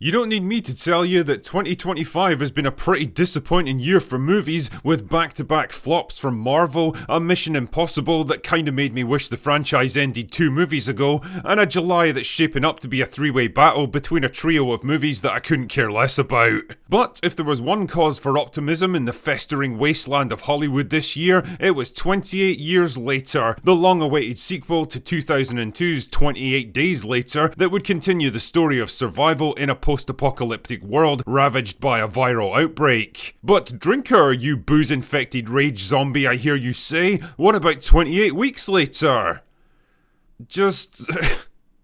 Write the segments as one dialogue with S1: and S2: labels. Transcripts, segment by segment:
S1: You don't need me to tell you that 2025 has been a pretty disappointing year for movies, with back-to-back flops from Marvel, a Mission Impossible that kinda made me wish the franchise ended 2 movies ago, and a July that's shaping up to be a 3-way battle between a trio of movies that I couldn't care less about. But if there was one cause for optimism in the festering wasteland of Hollywood this year, it was 28 Years Later, the long-awaited sequel to 2002's 28 Days Later that would continue the story of survival in a post-apocalyptic world ravaged by a viral outbreak. But drinker, you booze-infected rage zombie, I hear you say, what about 28 weeks later? Just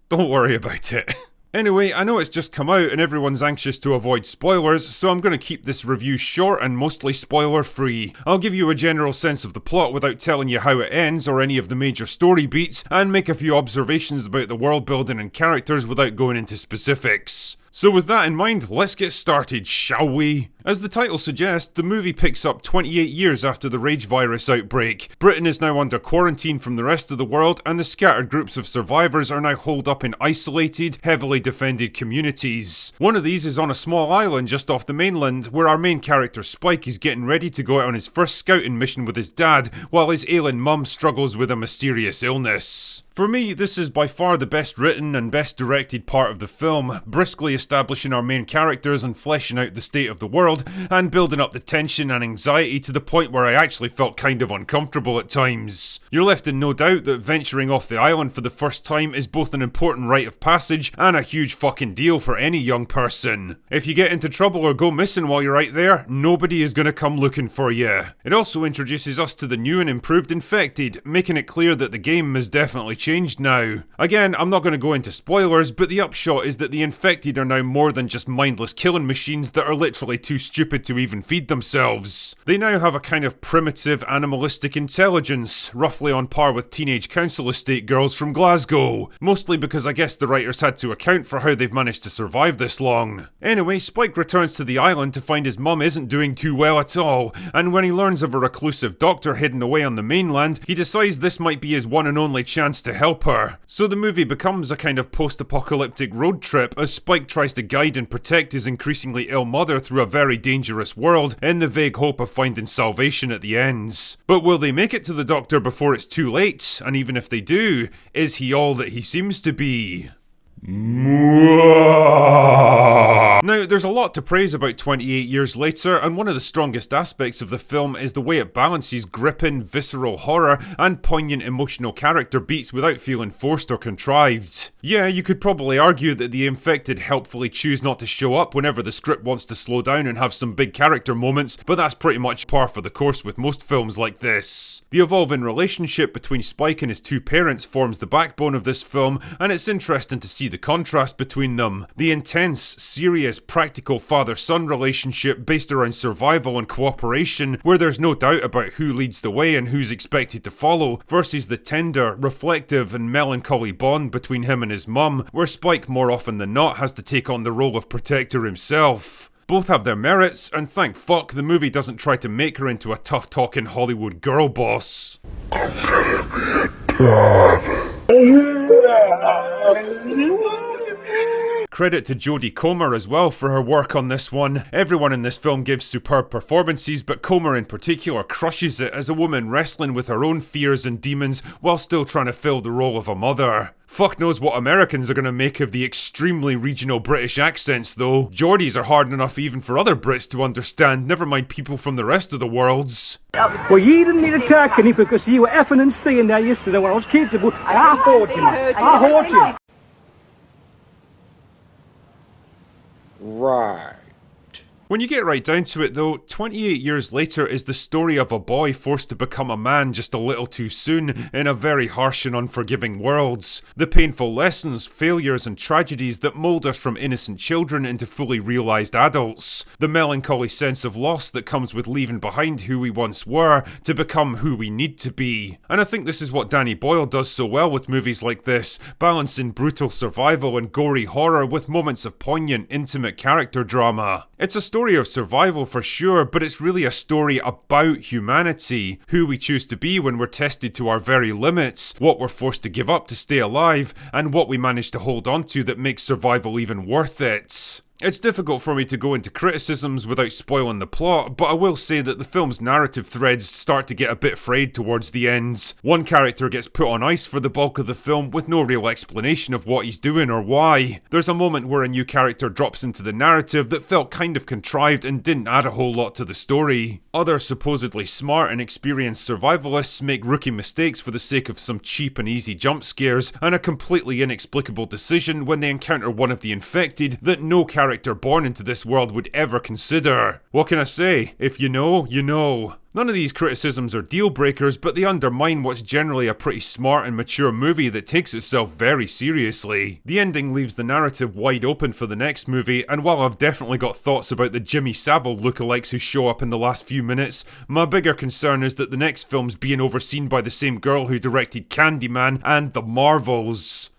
S1: don't worry about it. Anyway, I know it's just come out and everyone's anxious to avoid spoilers, so I'm going to keep this review short and mostly spoiler-free. I'll give you a general sense of the plot without telling you how it ends or any of the major story beats, and make a few observations about the world building and characters without going into specifics. So with that in mind, let's get started, shall we? As the title suggests, the movie picks up 28 years after the rage virus outbreak. Britain is now under quarantine from the rest of the world, and the scattered groups of survivors are now holed up in isolated, heavily defended communities. One of these is on a small island just off the mainland, where our main character Spike is getting ready to go out on his first scouting mission with his dad, while his ailing mum struggles with a mysterious illness. For me, this is by far the best written and best directed part of the film, briskly establishing our main characters and fleshing out the state of the world, and building up the tension and anxiety to the point where I actually felt kind of uncomfortable at times. You're left in no doubt that venturing off the island for the first time is both an important rite of passage and a huge fucking deal for any young person. If you get into trouble or go missing while you're out there, nobody is gonna come looking for you. It also introduces us to the new and improved infected, making it clear that the game has definitely changed now. Again, I'm not going to go into spoilers, but the upshot is that the infected are now more than just mindless killing machines that are literally too stupid to even feed themselves. They now have a kind of primitive animalistic intelligence, roughly on par with teenage council estate girls from Glasgow. Mostly because I guess the writers had to account for how they've managed to survive this long. Anyway, Spike returns to the island to find his mum isn't doing too well at all, and when he learns of a reclusive doctor hidden away on the mainland, he decides this might be his one and only chance to help her. So the movie becomes a kind of post-apocalyptic road trip as Spike tries to guide and protect his increasingly ill mother through a very dangerous world in the vague hope of finding salvation at the ends. But will they make it to the doctor before it's too late? And even if they do, is he all that he seems to be? Now, there's a lot to praise about 28 Years Later, and one of the strongest aspects of the film is the way it balances gripping, visceral horror and poignant emotional character beats without feeling forced or contrived. Yeah, you could probably argue that the infected helpfully choose not to show up whenever the script wants to slow down and have some big character moments, but that's pretty much par for the course with most films like this. The evolving relationship between Spike and his 2 parents forms the backbone of this film, and it's interesting to see the contrast between them. The intense, serious, practical father-son relationship based around survival and cooperation, where there's no doubt about who leads the way and who's expected to follow, versus the tender, reflective and melancholy bond between him and his mum, where Spike more often than not has to take on the role of protector himself. Both have their merits, and thank fuck the movie doesn't try to make her into a tough-talking Hollywood girl boss. I'm gonna be a dad. Credit to Jodie Comer as well for her work on this one. Everyone in this film gives superb performances, but Comer in particular crushes it as a woman wrestling with her own fears and demons while still trying to fill the role of a mother. Fuck knows what Americans are going to make of the extremely regional British accents though. Geordies are hard enough even for other Brits to understand, never mind people from the rest of the worlds.
S2: Well, you didn't need to talk any because you were effing and seeing that yesterday when I was kids and I heard you. I heard you.
S3: Right.
S1: When you get right down to it though, 28 Years Later is the story of a boy forced to become a man just a little too soon in a very harsh and unforgiving world. The painful lessons, failures and tragedies that mould us from innocent children into fully realised adults. The melancholy sense of loss that comes with leaving behind who we once were to become who we need to be. And I think this is what Danny Boyle does so well with movies like this, balancing brutal survival and gory horror with moments of poignant, intimate character drama. It's a story of survival for sure, but it's really a story about humanity, who we choose to be when we're tested to our very limits, what we're forced to give up to stay alive, and what we manage to hold on to that makes survival even worth it. It's difficult for me to go into criticisms without spoiling the plot, but I will say that the film's narrative threads start to get a bit frayed towards the ends. One character gets put on ice for the bulk of the film with no real explanation of what he's doing or why. There's a moment where a new character drops into the narrative that felt kind of contrived and didn't add a whole lot to the story. Other supposedly smart and experienced survivalists make rookie mistakes for the sake of some cheap and easy jump scares, and a completely inexplicable decision when they encounter one of the infected that no character born into this world would ever consider. What can I say? If you know, you know. None of these criticisms are deal breakers, but they undermine what's generally a pretty smart and mature movie that takes itself very seriously. The ending leaves the narrative wide open for the next movie, and while I've definitely got thoughts about the Jimmy Savile lookalikes who show up in the last few minutes, my bigger concern is that the next film's being overseen by the same girl who directed Candyman and The Marvels.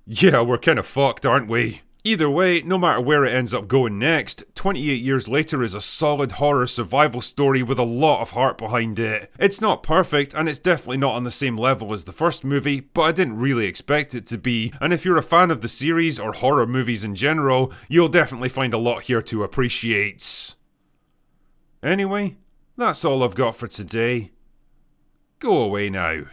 S1: Yeah, we're kinda fucked, aren't we? Either way, no matter where it ends up going next, 28 Years Later is a solid horror survival story with a lot of heart behind it. It's not perfect, and it's definitely not on the same level as the first movie, but I didn't really expect it to be, and if you're a fan of the series or horror movies in general, you'll definitely find a lot here to appreciate. Anyway, that's all I've got for today. Go away now.